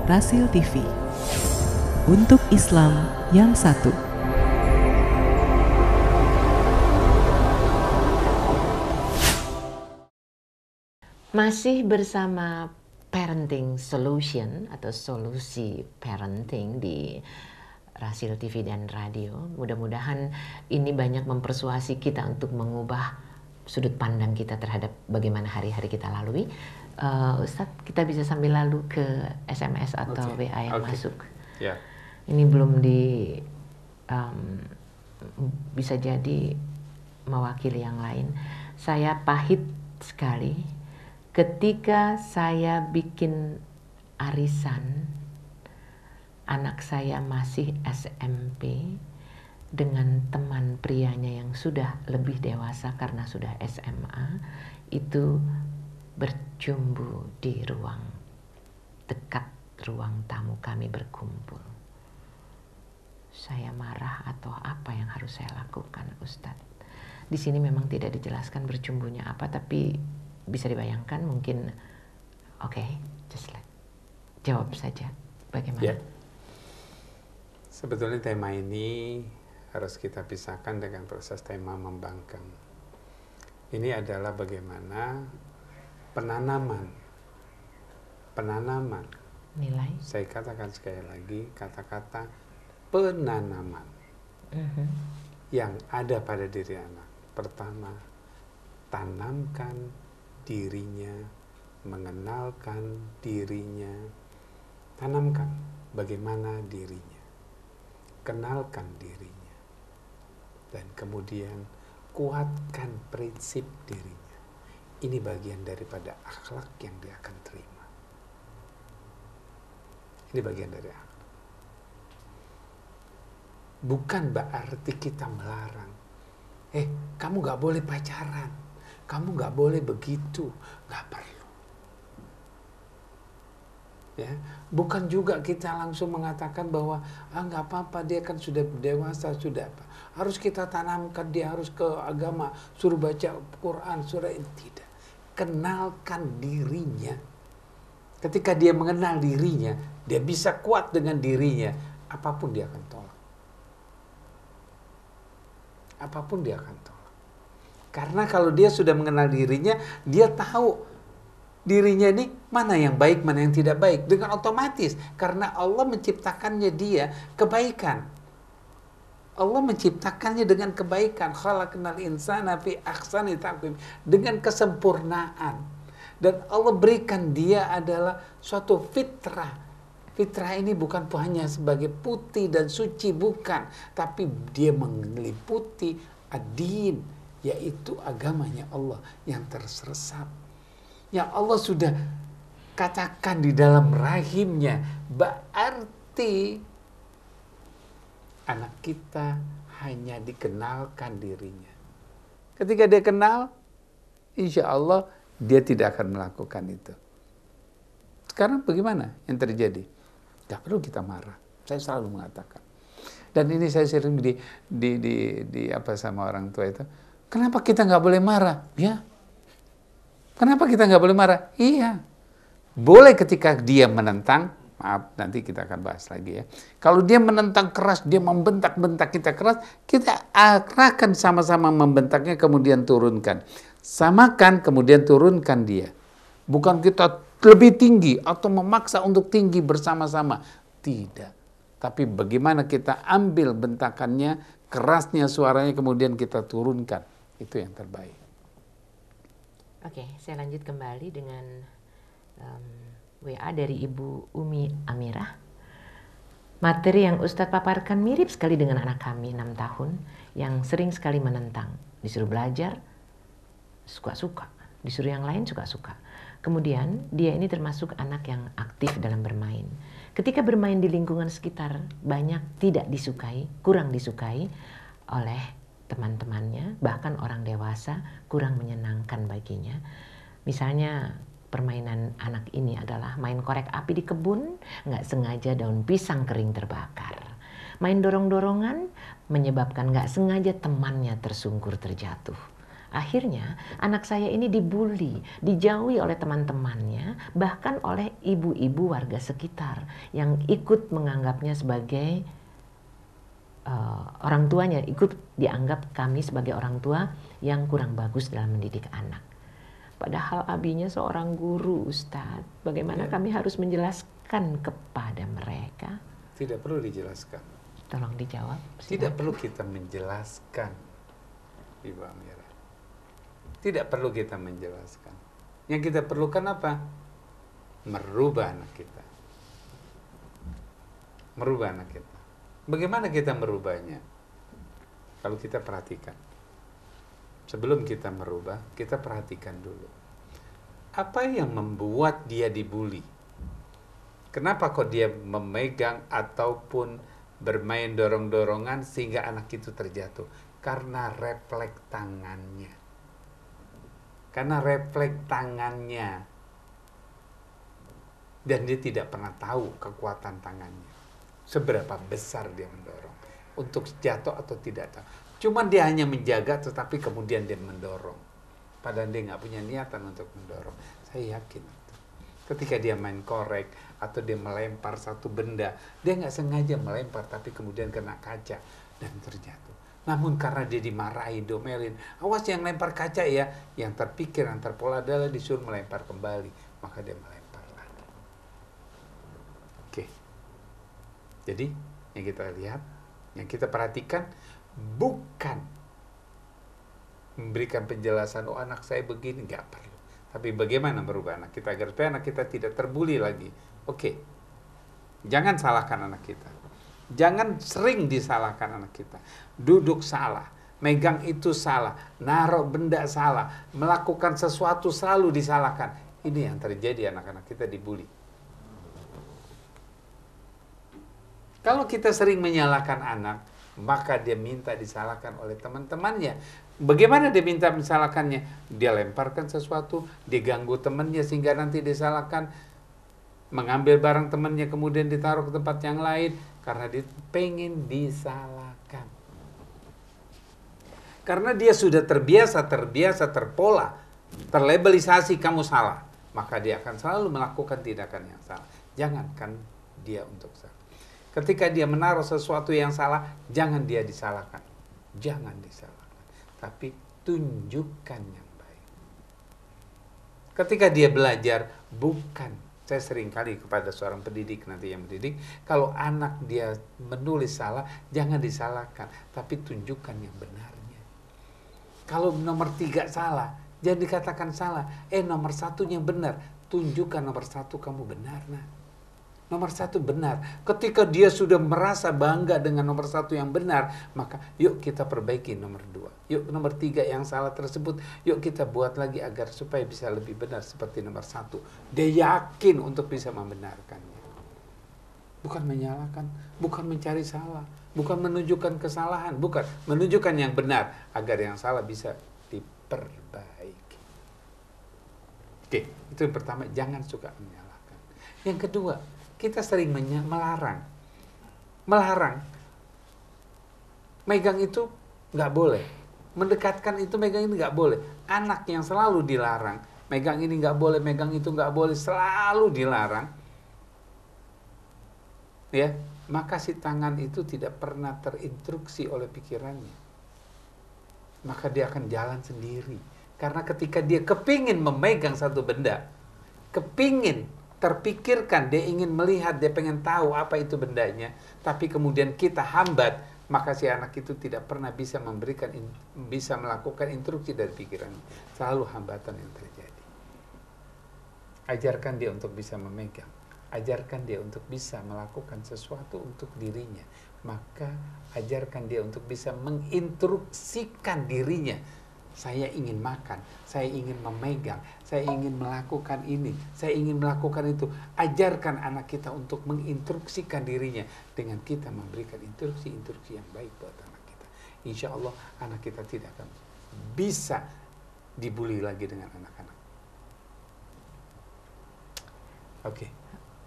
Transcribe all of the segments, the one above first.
Rasil TV, untuk Islam yang satu. Masih bersama Parenting Solution atau solusi parenting di Rasil TV dan radio. Mudah-mudahan ini banyak mempersuasi kita untuk mengubah sudut pandang kita terhadap bagaimana hari-hari kita lalui. Ustadz, kita bisa sambil lalu ke SMS atau WA yang masuk. Yeah. Ini belum bisa jadi mewakili yang lain. Saya pahit sekali ketika saya bikin arisan, anak saya masih SMP dengan teman prianya yang sudah lebih dewasa karena sudah SMA, itu berjumbu di ruang dekat ruang tamu kami berkumpul. Saya marah atau apa yang harus saya lakukan, Ustadz? Di sini memang tidak dijelaskan berjumbunya apa, tapi bisa dibayangkan mungkin. Just jawab saja bagaimana. Yeah. Sebetulnya tema ini harus kita pisahkan dengan proses tema membangkang. Ini adalah bagaimana penanaman nilai. Saya katakan sekali lagi kata-kata penanaman yang ada pada diri anak. Pertama, tanamkan dirinya, mengenalkan dirinya, tanamkan bagaimana dirinya, kenalkan dirinya, dan kemudian kuatkan prinsip dirinya. Ini bagian daripada akhlak yang dia akan terima. Ini bagian dari akhlak. Bukan berarti kita melarang. Kamu gak boleh pacaran, kamu gak boleh begitu, gak perlu. Ya, bukan juga kita langsung mengatakan bahwa nggak apa-apa, dia kan sudah dewasa, sudah apa. Harus kita tanamkan dia harus ke agama, suruh baca Quran, surah ini. Tidak. Kenalkan dirinya. Ketika dia mengenal dirinya, dia bisa kuat dengan dirinya, apapun dia akan tolak. Apapun dia akan tolak. Karena kalau dia sudah mengenal dirinya, dia tahu dirinya ini mana yang baik, mana yang tidak baik. Dengan otomatis, karena Allah menciptakannya dia kebaikan. Allah menciptakannya dengan kebaikan. Khalaqnal insana fi ahsani taqwim, dengan kesempurnaan. Dan Allah berikan dia adalah suatu fitrah. Fitrah ini bukan hanya sebagai putih dan suci, bukan. Tapi dia meliputi ad-din, yaitu agamanya Allah yang terseresap. Yang Allah sudah katakan di dalam rahimnya, berarti anak kita hanya dikenalkan dirinya. Ketika dia kenal, insya Allah dia tidak akan melakukan itu. Sekarang bagaimana yang terjadi? Gak perlu kita marah. Saya selalu mengatakan. Dan ini saya sering sama orang tua itu. Kenapa kita nggak boleh marah? Ya. Kenapa kita nggak boleh marah? Iya. Boleh ketika dia menentang. Maaf, nanti kita akan bahas lagi ya. Kalau dia menentang keras, dia membentak-bentak kita keras, kita akan sama-sama membentaknya kemudian turunkan. Samakan kemudian turunkan dia. Bukan kita lebih tinggi atau memaksa untuk tinggi bersama-sama. Tidak. Tapi bagaimana kita ambil bentakannya, kerasnya suaranya, kemudian kita turunkan. Itu yang terbaik. Oke, saya lanjut kembali dengan WA dari Ibu Umi Amirah. Materi yang Ustadz paparkan mirip sekali dengan anak kami 6 tahun yang sering sekali menentang. Disuruh belajar, suka-suka. Disuruh yang lain suka-suka. Kemudian dia ini termasuk anak yang aktif dalam bermain. Ketika bermain di lingkungan sekitar banyak tidak disukai, kurang disukai oleh teman-temannya, bahkan orang dewasa kurang menyenangkan baginya. Misalnya permainan anak ini adalah main korek api di kebun, nggak sengaja daun pisang kering terbakar. Main dorong-dorongan menyebabkan nggak sengaja temannya tersungkur terjatuh. Akhirnya anak saya ini dibully, dijauhi oleh teman-temannya, bahkan oleh ibu-ibu warga sekitar yang ikut menganggapnya sebagai orang tuanya, ikut dianggap kami sebagai orang tua yang kurang bagus dalam mendidik anak. Padahal abinya seorang guru, Ustadz. Bagaimana kami harus menjelaskan kepada mereka? Tidak perlu dijelaskan. Tolong dijawab. Tidak perlu kita menjelaskan, Ibu Amira. Tidak perlu kita menjelaskan. Yang kita perlukan apa? Merubah anak kita. Merubah anak kita. Bagaimana kita merubahnya? Kalau kita perhatikan. Sebelum kita merubah, kita perhatikan dulu. Apa yang membuat dia dibully? Kenapa kok dia memegang ataupun bermain dorong-dorongan sehingga anak itu terjatuh? Karena refleks tangannya. Karena refleks tangannya. Dan dia tidak pernah tahu kekuatan tangannya. Seberapa besar dia mendorong. Untuk jatuh atau tidak tahu. Cuma dia hanya menjaga tetapi kemudian dia mendorong. Padahal dia nggak punya niatan untuk mendorong. Saya yakin itu. Ketika dia main korek atau dia melempar satu benda. Dia nggak sengaja melempar tapi kemudian kena kaca dan terjatuh. Namun karena dia dimarahi, domelin, awas yang lempar kaca ya, yang terpikir, yang terpola adalah disuruh melempar kembali, maka dia melempar lagi. Oke. Jadi yang kita lihat, yang kita perhatikan bukan memberikan penjelasan, oh anak saya begini, nggak perlu. Tapi bagaimana merubah anak kita agar supaya anak kita tidak terbuli lagi. Oke. Jangan salahkan anak kita. Jangan sering disalahkan anak kita. Duduk salah, megang itu salah, naruh benda salah, melakukan sesuatu selalu disalahkan. Ini yang terjadi, anak-anak kita dibully. Kalau kita sering menyalahkan anak, maka dia minta disalahkan oleh teman-temannya. Bagaimana dia minta disalahkannya? Dia lemparkan sesuatu, dia ganggu temannya sehingga nanti disalahkan, mengambil barang temannya kemudian ditaruh ke tempat yang lain karena dia pengen disalahkan. Karena dia sudah terbiasa terpola, terlabelisasi kamu salah, maka dia akan selalu melakukan tindakan yang salah. Jangankan dia untuk salah. Ketika dia menaruh sesuatu yang salah, jangan dia disalahkan. Jangan disalahkan, tapi tunjukkan yang baik. Ketika dia belajar, bukan. Saya sering kali kepada seorang pendidik nanti yang mendidik, kalau anak dia menulis salah, jangan disalahkan, tapi tunjukkan yang benarnya. Kalau nomor 3 salah, jangan dikatakan salah. Nomor 1-nya benar, tunjukkan nomor 1 kamu benar. Nah, nomor 1 benar. Ketika dia sudah merasa bangga dengan nomor 1 yang benar, maka yuk kita perbaiki nomor 2. Yuk nomor 3 yang salah tersebut, yuk kita buat lagi agar supaya bisa lebih benar seperti nomor 1. Dia yakin untuk bisa membenarkannya. Bukan menyalahkan, bukan mencari salah, bukan menunjukkan kesalahan, bukan. Menunjukkan yang benar agar yang salah bisa diperbaiki. Oke, itu yang pertama, jangan suka menyalahkan. Yang kedua, kita sering melarang. Megang itu nggak boleh. Mendekatkan itu, megang ini nggak boleh. Anak yang selalu dilarang, megang ini nggak boleh, megang itu nggak boleh, selalu dilarang, ya, maka si tangan itu tidak pernah terinstruksi oleh pikirannya. Maka dia akan jalan sendiri. Karena ketika dia kepingin memegang satu benda, kepingin terpikirkan, dia ingin melihat, dia pengen tahu apa itu bendanya, tapi kemudian kita hambat, maka si anak itu tidak pernah bisa bisa melakukan instruksi dari pikirannya. Selalu hambatan yang terjadi. Ajarkan dia untuk bisa memegang. Ajarkan dia untuk bisa melakukan sesuatu untuk dirinya. Maka ajarkan dia untuk bisa menginstruksikan dirinya. Saya ingin makan, saya ingin memegang, saya ingin melakukan ini, saya ingin melakukan itu. Ajarkan anak kita untuk menginstruksikan dirinya dengan kita memberikan instruksi-instruksi yang baik buat anak kita. Insya Allah anak kita tidak akan bisa dibully lagi dengan anak-anak. Oke.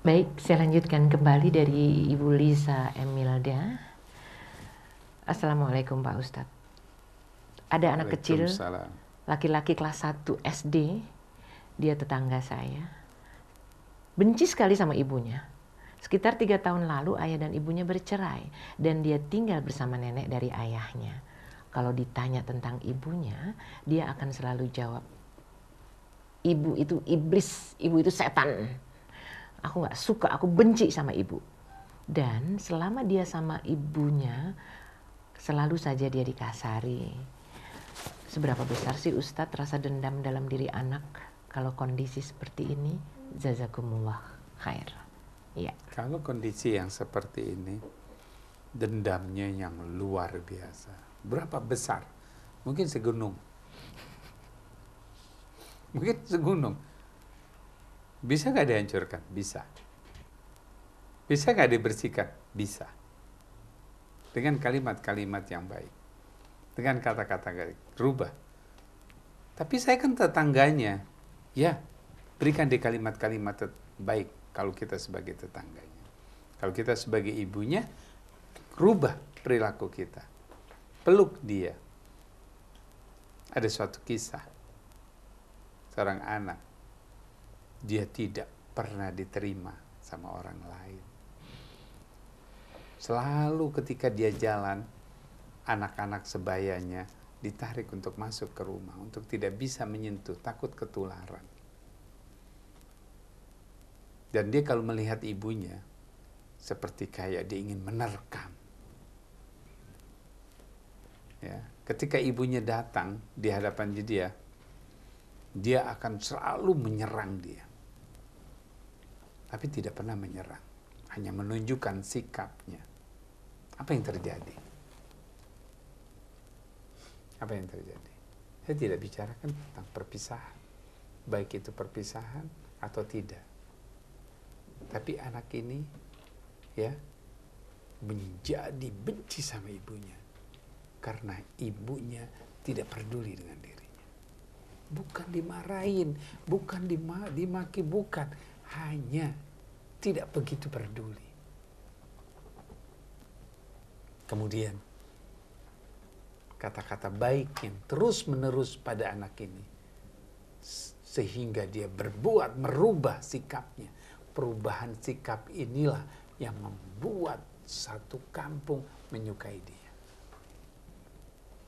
Baik, saya lanjutkan kembali dari Ibu Lisa Emilda. Assalamualaikum Pak Ustadz. Ada anak kecil laki-laki kelas 1 SD, dia tetangga saya, benci sekali sama ibunya. Sekitar 3 tahun lalu ayah dan ibunya bercerai dan dia tinggal bersama nenek dari ayahnya. Kalau ditanya tentang ibunya, dia akan selalu jawab, ibu itu iblis, ibu itu setan. Aku gak suka, aku benci sama ibu. Dan selama dia sama ibunya, selalu saja dia dikasari. Seberapa besar sih Ustadz rasa dendam dalam diri anak kalau kondisi seperti ini? Jazakumullah khair. Ya. Kalau kondisi yang seperti ini, dendamnya yang luar biasa. Berapa besar? Mungkin segunung. Mungkin segunung. Bisa nggak dihancurkan? Bisa. Bisa nggak dibersihkan? Bisa. Dengan kalimat-kalimat yang baik. Dengan kata-kata baik. Rubah. Tapi saya kan tetangganya. Ya, berikan di kalimat-kalimat baik kalau kita sebagai tetangganya. Kalau kita sebagai ibunya, rubah perilaku kita. Peluk dia. Ada suatu kisah. Seorang anak, dia tidak pernah diterima sama orang lain. Selalu ketika dia jalan, anak-anak sebayanya ditarik untuk masuk ke rumah, untuk tidak bisa menyentuh, takut ketularan. Dan dia kalau melihat ibunya, seperti kayak dia ingin menerkam. Ya, ketika ibunya datang di hadapan dia akan selalu menyerang dia. Tapi tidak pernah menyerang, hanya menunjukkan sikapnya. Apa yang terjadi? Apa yang terjadi? Saya tidak bicarakan tentang perpisahan, baik itu perpisahan atau tidak. Tapi anak ini ya menjadi benci sama ibunya karena ibunya tidak peduli dengan dirinya. Bukan dimarahin, bukan dimaki, bukan, hanya tidak begitu peduli. Kemudian kata-kata baik yang terus-menerus pada anak ini sehingga dia berbuat merubah sikapnya. Perubahan sikap inilah yang membuat satu kampung menyukai dia.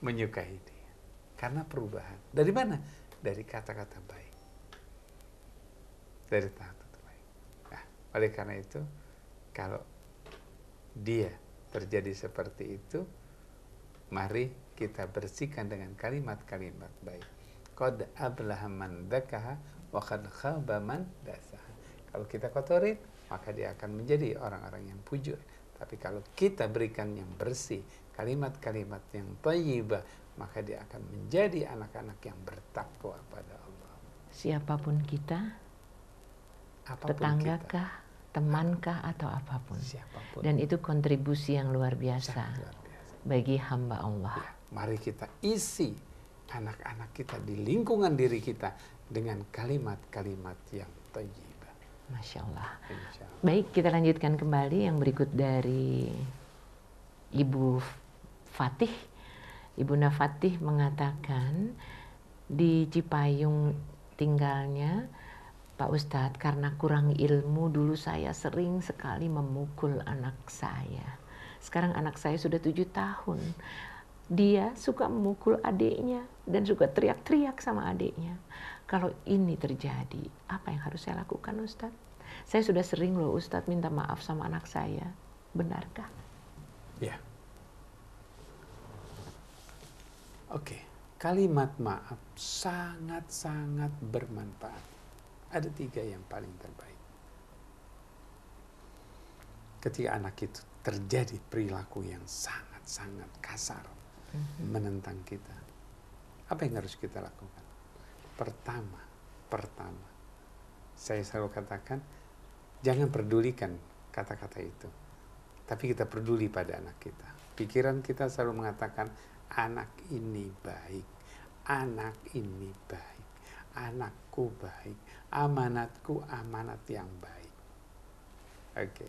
Menyukai dia. Karena perubahan. Dari mana? Dari kata-kata baik. Dari kata-kata baik. Nah, oleh karena itu, kalau dia terjadi seperti itu, mari kita bersihkan dengan kalimat-kalimat baik. Qad ablaha man dzakaha wa qad khaba man dasaha. Kalau kita kotorin, maka dia akan menjadi orang-orang yang fujur. Tapi kalau kita berikan yang bersih, kalimat-kalimat yang thayyibah, maka dia akan menjadi anak-anak yang bertakwa pada Allah. Siapapun kita, Apapun tetanggakah, temankah, atau apapun. Siapapun. Dan itu kontribusi yang luar biasa, Luar biasa. bagi hamba Allah. Ya, mari kita isi anak-anak kita di lingkungan diri kita dengan kalimat-kalimat yang thayyibah. Masya Allah. Insya Allah. Baik, kita lanjutkan kembali yang berikut dari Ibu Fatih. Ibunda Fatih mengatakan di Cipayung tinggalnya, Pak Ustadz, karena kurang ilmu dulu saya sering sekali memukul anak saya. Sekarang anak saya sudah 7 tahun. Dia suka memukul adiknya dan suka teriak-teriak sama adiknya. Kalau ini terjadi, apa yang harus saya lakukan, Ustadz? Saya sudah sering loh Ustadz minta maaf sama anak saya. Benarkah? Ya. Oke. Kalimat maaf sangat-sangat bermanfaat. Ada 3 yang paling terbaik. Ketika anak itu terjadi perilaku yang sangat-sangat kasar menentang kita, apa yang harus kita lakukan? Pertama, saya selalu katakan, jangan pedulikan kata-kata itu, tapi kita peduli pada anak kita. Pikiran kita selalu mengatakan, anak ini baik, anak ini baik, anakku baik, amanatku amanat yang baik. Oke.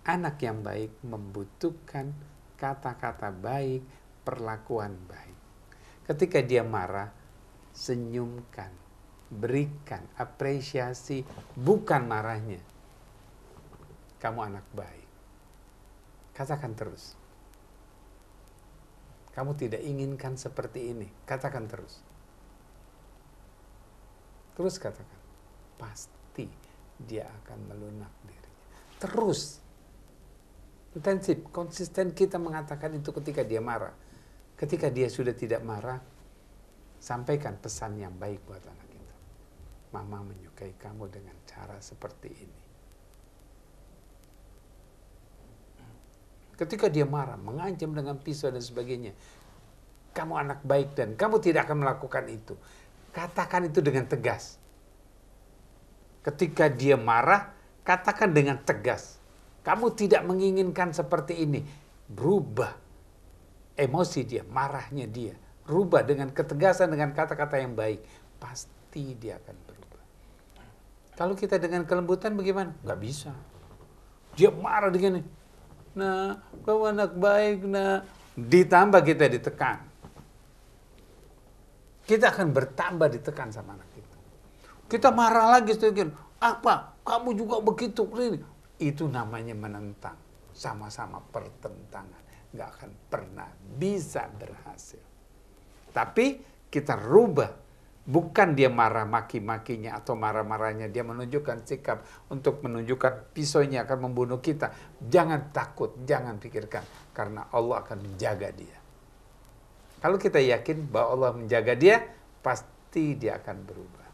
Anak yang baik membutuhkan kata-kata baik, perlakuan baik. Ketika dia marah, senyumkan, berikan apresiasi, bukan marahnya. Kamu anak baik. Katakan terus. Kamu tidak inginkan seperti ini. Katakan terus. Terus katakan. Pasti dia akan melunak dirinya. Terus. Intensif, konsisten kita mengatakan itu ketika dia marah. Ketika dia sudah tidak marah, sampaikan pesan yang baik buat anak kita. Mama menyukai kamu dengan cara seperti ini. Ketika dia marah, mengancam dengan pisau dan sebagainya, kamu anak baik dan kamu tidak akan melakukan itu. Katakan itu dengan tegas. Ketika dia marah, katakan dengan tegas. Kamu tidak menginginkan seperti ini. Berubah emosi dia, marahnya dia. Rubah dengan ketegasan, dengan kata-kata yang baik. Pasti dia akan berubah. Kalau kita dengan kelembutan bagaimana? Nggak bisa. Dia marah begini. Nah, kamu anak baik, nah. Ditambah kita ditekan. Kita akan bertambah ditekan sama anak kita. Kita marah lagi sedikit. Apa? Kamu juga begitu. Itu namanya menentang. Sama-sama pertentangan. Nggak akan pernah bisa berhasil. Tapi kita rubah. Bukan dia marah maki-makinya atau marah-marahnya. Dia menunjukkan sikap untuk menunjukkan pisaunya akan membunuh kita. Jangan takut, jangan pikirkan. Karena Allah akan menjaga dia. Kalau kita yakin bahwa Allah menjaga dia, pasti dia akan berubah.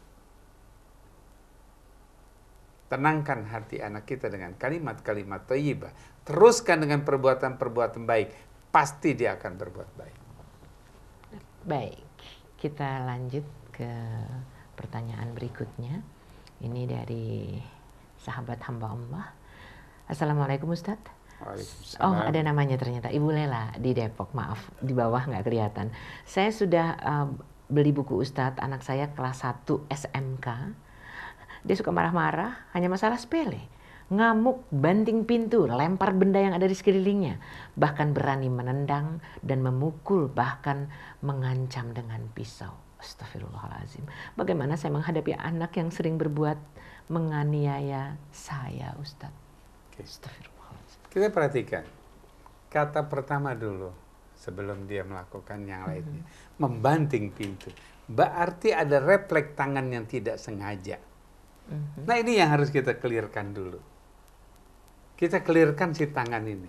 Tenangkan hati anak kita dengan kalimat-kalimat thayyibah. Teruskan dengan perbuatan-perbuatan baik. Pasti dia akan berbuat baik. Baik, kita lanjut ke pertanyaan berikutnya. Ini dari sahabat hamba Allah. Assalamualaikum Ustadz. Waalaikumsalam. Oh, ada namanya ternyata, Ibu Lela di Depok. Maaf, di bawah nggak kelihatan. Saya sudah beli buku Ustadz, anak saya kelas 1 SMK. Dia suka marah-marah, hanya masalah sepele. Ngamuk, banting pintu, lempar benda yang ada di sekelilingnya. Bahkan berani menendang dan memukul, bahkan mengancam dengan pisau. Astagfirullahaladzim. Bagaimana saya menghadapi anak yang sering berbuat menganiaya saya, Ustadz? Astagfirullahaladzim. Kita perhatikan. Kata pertama dulu, sebelum dia melakukan yang lainnya. Membanting pintu. Berarti ada refleks tangan yang tidak sengaja. Nah, ini yang harus kita clearkan dulu. Kita clearkan si tangan ini.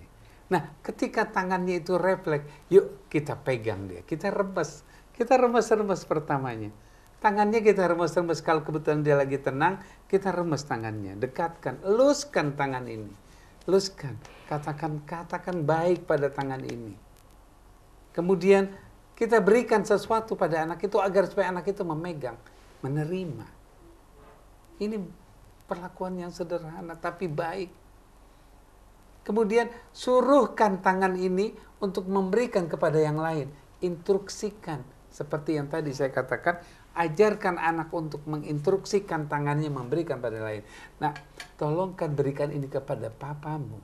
Nah, ketika tangannya itu refleks, yuk kita pegang dia. Kita remes. Kita remes-remes pertamanya. Tangannya kita remes-remes. Kalau kebetulan dia lagi tenang, kita remes tangannya. Dekatkan, eluskan tangan ini. Eluskan. Katakan baik pada tangan ini. Kemudian kita berikan sesuatu pada anak itu agar supaya anak itu memegang, menerima. Ini perlakuan yang sederhana tapi baik. Kemudian suruhkan tangan ini untuk memberikan kepada yang lain. Instruksikan. Seperti yang tadi saya katakan, ajarkan anak untuk menginstruksikan tangannya memberikan pada lain. Nah, tolongkan berikan ini kepada papamu.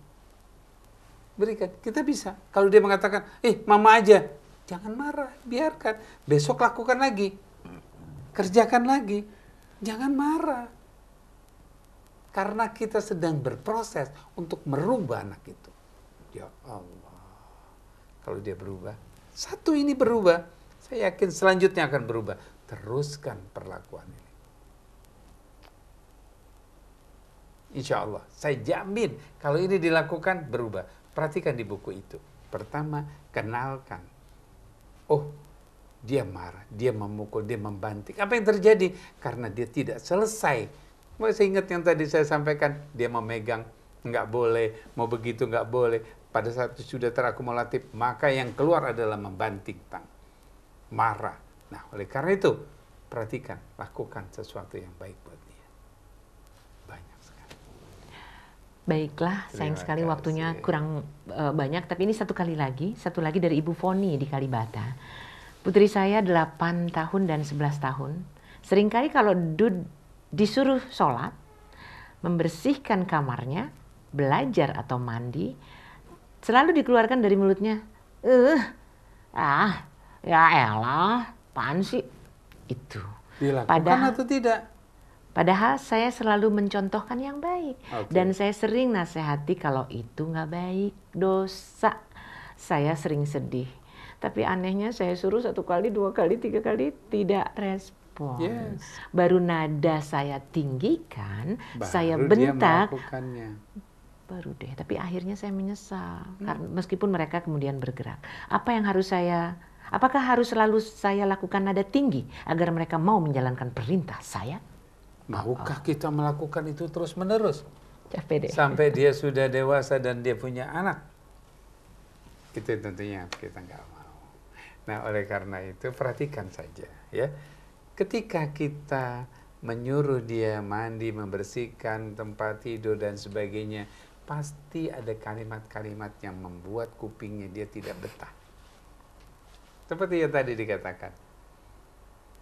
Berikan, kita bisa. Kalau dia mengatakan, mama aja. Jangan marah, biarkan. Besok lakukan lagi. Kerjakan lagi. Jangan marah. Karena kita sedang berproses untuk merubah anak itu. Ya Allah. Kalau dia berubah, satu ini berubah. Saya yakin selanjutnya akan berubah. Teruskan perlakuan ini. Insya Allah. Saya jamin kalau ini dilakukan berubah. Perhatikan di buku itu. Pertama, kenalkan. Oh, dia marah, dia memukul, dia membanting. Apa yang terjadi? Karena dia tidak selesai. Saya ingat yang tadi saya sampaikan. Dia memegang, nggak boleh. Mau begitu, nggak boleh. Pada saat itu sudah terakumulatif. Maka yang keluar adalah membanting tangan. Marah. Nah, oleh karena itu, perhatikan, lakukan sesuatu yang baik buat dia. Banyak sekali. Baiklah, sayang sekali waktunya kurang banyak, tapi ini satu lagi dari Ibu Foni di Kalibata. Putri saya 8 tahun dan 11 tahun. Seringkali kalau disuruh sholat, membersihkan kamarnya, belajar atau mandi, selalu dikeluarkan dari mulutnya, Ya elah, apaan sih? Itu. Dilakukan atau tidak? Padahal saya selalu mencontohkan yang baik. Oke. Dan saya sering nasihati kalau itu nggak baik, dosa. Saya sering sedih. Tapi anehnya saya suruh 1 kali, 2 kali, 3 kali tidak respon. Yes. Baru nada saya tinggikan, saya Baru dia bentak. melakukannya. Baru deh, tapi akhirnya saya menyesal. Karena meskipun mereka kemudian bergerak. Apakah harus selalu saya lakukan nada tinggi agar mereka mau menjalankan perintah saya? Maukah kita melakukan itu terus-menerus? Capek deh. Sampai dia sudah dewasa dan dia punya anak. Itu tentunya kita nggak mau. Nah, oleh karena itu perhatikan saja ya. Ketika kita menyuruh dia mandi, membersihkan tempat tidur dan sebagainya, pasti ada kalimat-kalimat yang membuat kupingnya dia tidak betah. Seperti yang tadi dikatakan.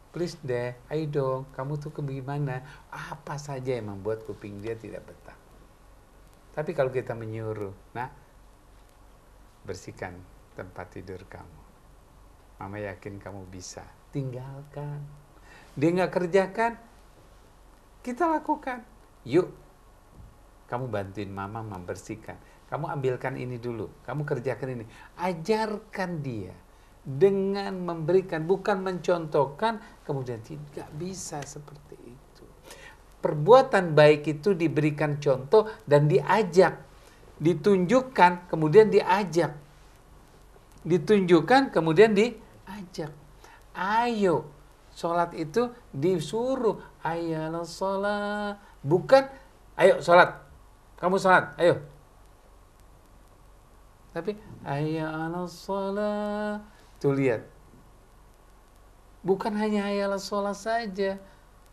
Please deh, ayo dong, kamu tuh gimana? Apa saja yang membuat kuping dia tidak betah. Tapi kalau kita menyuruh, nah, bersihkan tempat tidur kamu. Mama yakin kamu bisa. Tinggalkan. Dia nggak kerjakan, kita lakukan. Yuk, kamu bantuin mama membersihkan. Kamu ambilkan ini dulu, kamu kerjakan ini. Ajarkan dia. Dengan memberikan, bukan mencontohkan, kemudian tidak bisa seperti itu. Perbuatan baik itu diberikan contoh dan diajak. Ditunjukkan, kemudian diajak. Ditunjukkan, kemudian diajak. Ayo, sholat itu disuruh. Ayolah sholat. Bukan, ayo sholat. Kamu sholat, ayo. Tapi, ayolah sholat. Tuh lihat. Bukan hanya hayalah sholat saja.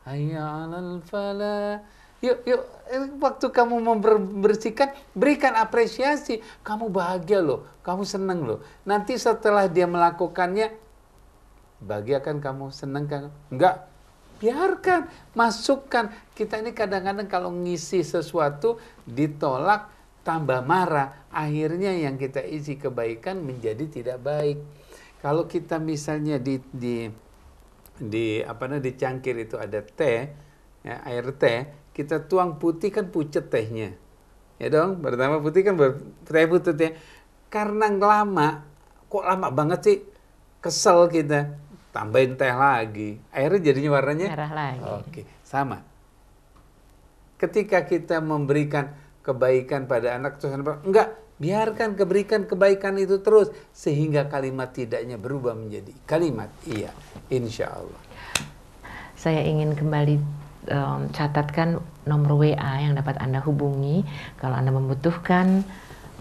Hayalal falah. Yuk, waktu kamu membersihkan, berikan apresiasi. Kamu bahagia loh, kamu senang loh. Nanti setelah dia melakukannya, bahagia kan kamu, senang kan? Enggak, biarkan, masukkan. Kita ini kadang-kadang kalau ngisi sesuatu, ditolak, tambah marah. Akhirnya yang kita isi kebaikan menjadi tidak baik. Kalau kita misalnya di cangkir itu ada teh, ya, air teh, kita tuang putih kan pucet tehnya. Ya dong, pertama putih kan teh putih ya. Karena lama, kok lama banget sih? Kesel kita, tambahin teh lagi. Airnya jadinya warnanya merah lagi. Oke, sama. Ketika kita memberikan kebaikan pada anak, terus enggak, biarkan keberikan kebaikan itu terus sehingga kalimat tidaknya berubah menjadi kalimat iya, insya Allah. Saya ingin kembali catatkan nomor WA yang dapat Anda hubungi kalau Anda membutuhkan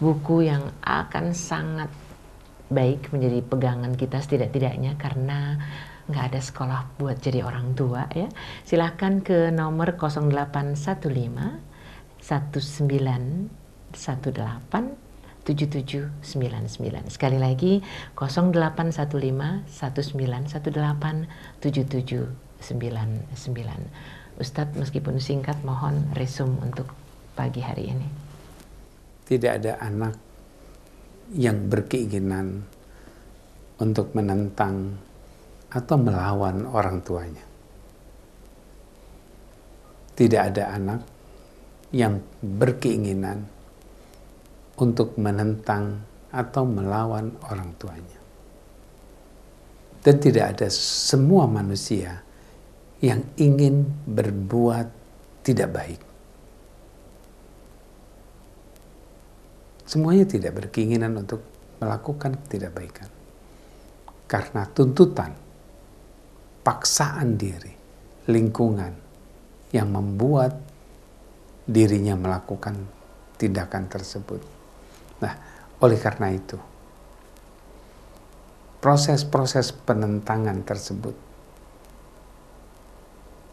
buku yang akan sangat baik menjadi pegangan kita setidak-tidaknya karena nggak ada sekolah buat jadi orang tua ya. Silahkan ke nomor 0815 1918 7799. Sekali lagi 0815 1918 7799. Ustadz, meskipun singkat, mohon resum untuk pagi hari ini. Tidak ada anak yang berkeinginan untuk menentang atau melawan orang tuanya. Tidak ada anak yang berkeinginan untuk menentang atau melawan orang tuanya. Dan tidak ada semua manusia yang ingin berbuat tidak baik. Semuanya tidak berkeinginan untuk melakukan ketidakbaikan. Karena tuntutan, paksaan diri, lingkungan yang membuat dirinya melakukan tindakan tersebut. Nah, oleh karena itu, proses-proses penentangan tersebut,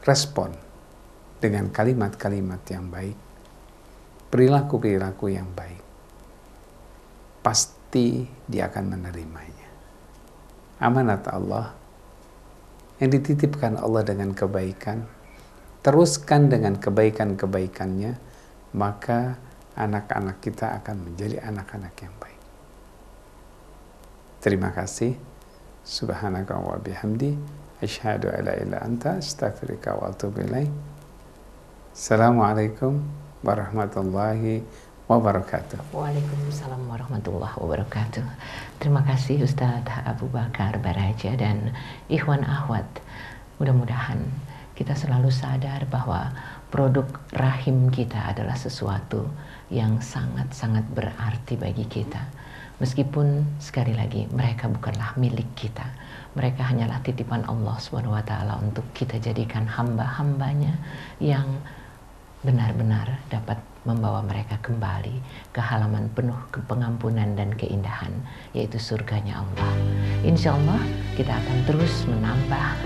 respon dengan kalimat-kalimat yang baik, perilaku-perilaku yang baik, pasti dia akan menerimanya. Amanat Allah yang dititipkan Allah dengan kebaikan, teruskan dengan kebaikan-kebaikannya, maka anak-anak kita akan menjadi anak-anak yang baik. Terima kasih. Subhanaka wa bihamdi asyhadu alla ilaha illa anta astaghfiruka wa atubu ilaik. Assalamualaikum warahmatullahi wabarakatuh. Waalaikumsalam warahmatullahi wabarakatuh. Terima kasih Ustadz Abu Bakar Baraja dan Ikhwan Akhwat. Mudah-mudahan kita selalu sadar bahwa produk rahim kita adalah sesuatu yang sangat-sangat berarti bagi kita. Meskipun sekali lagi mereka bukanlah milik kita, mereka hanyalah titipan Allah SWT untuk kita jadikan hamba-hambanya yang benar-benar dapat membawa mereka kembali ke halaman penuh pengampunan dan keindahan, yaitu surganya Allah. Insya Allah kita akan terus menambah,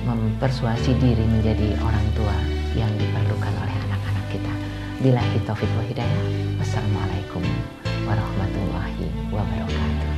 mempersuasi diri menjadi orang tua yang diperlukan oleh anak-anak kita. Billahi taufiq wa hidayah. Wassalamualaikum warahmatullahi wabarakatuh.